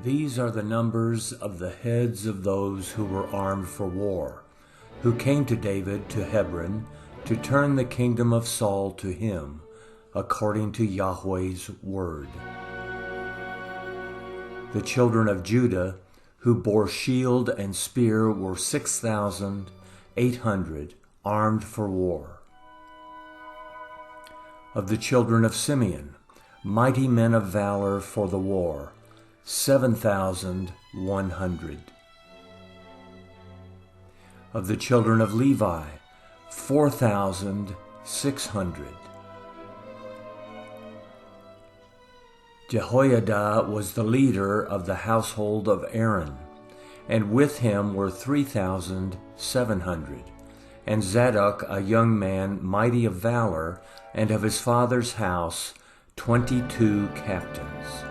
These are the numbers of the heads of those who were armed for war, who came to David to Hebron to turn the kingdom of Saul to him, according to Yahweh's word. The children of Judah, who bore shield and spear, were 6,800 armed for war. Of the children of Simeon, mighty men of valor for the war, 7,100. Of the children of Levi, 4,600. Jehoiada was the leader of the household of Aaron, and with him were 3,700. And Zadok, a young man, mighty of valor, and of his father's house, 22 captains.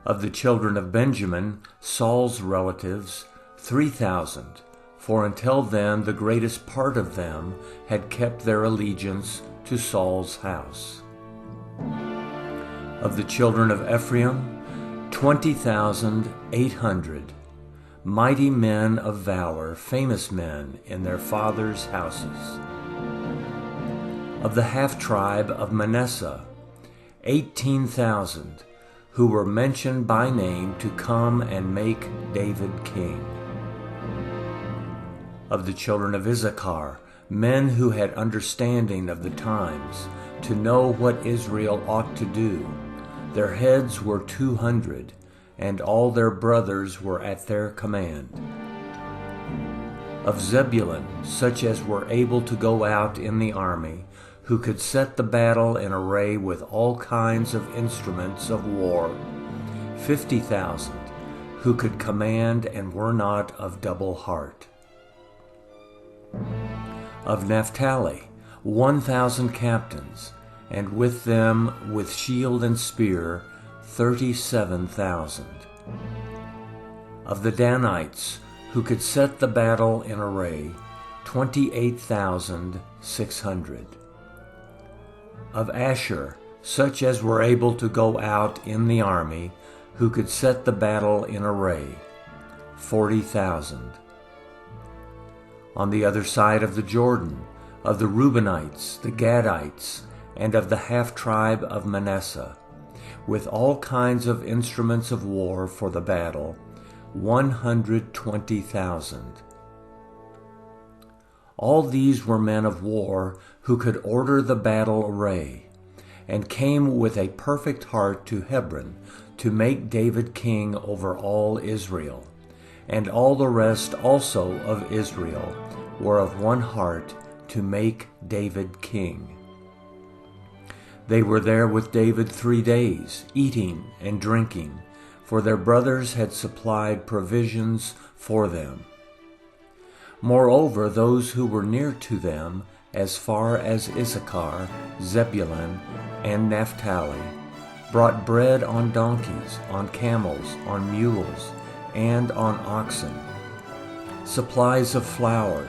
Of the children of Benjamin, Saul's relatives, 3,000, for until then the greatest part of them had kept their allegiance to Saul's house. Of the children of Ephraim, 20,800, mighty men of valor, famous men in their fathers' houses. Of the half-tribe of Manasseh, 18,000, who were mentioned by name to come and make David king. Of the children of Issachar, men who had understanding of the times, to know what Israel ought to do. Their heads were 200, and all their brothers were at their command. Of Zebulun, such as were able to go out in the army, who could set the battle in array with all kinds of instruments of war, 50,000, who could command and were not of double heart. Of Naphtali, 1,000 captains, and with them, with shield and spear, 37,000. Of the Danites, who could set the battle in array, 28,600. Of Asher, such as were able to go out in the army, who could set the battle in array, 40,000. On the other side of the Jordan, of the Reubenites, the Gadites, and of the half-tribe of Manasseh, with all kinds of instruments of war for the battle, 120,000. All these were men of war who could order the battle array, and came with a perfect heart to Hebron to make David king over all Israel. And all the rest also of Israel were of one heart to make David king. They were there with David 3 days, eating and drinking, for their brothers had supplied provisions for them. Moreover, those who were near to them, as far as Issachar, Zebulun, and Naphtali, brought bread on donkeys, on camels, on mules, and on oxen, supplies of flour,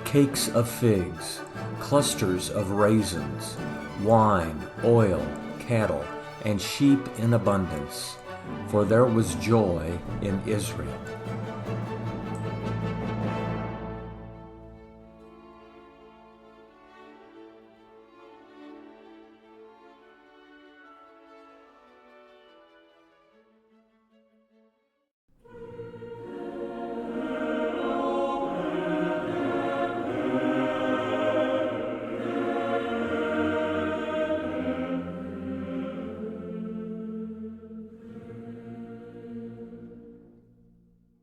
cakes of figs, clusters of raisins, wine, oil, cattle, and sheep in abundance, for there was joy in Israel.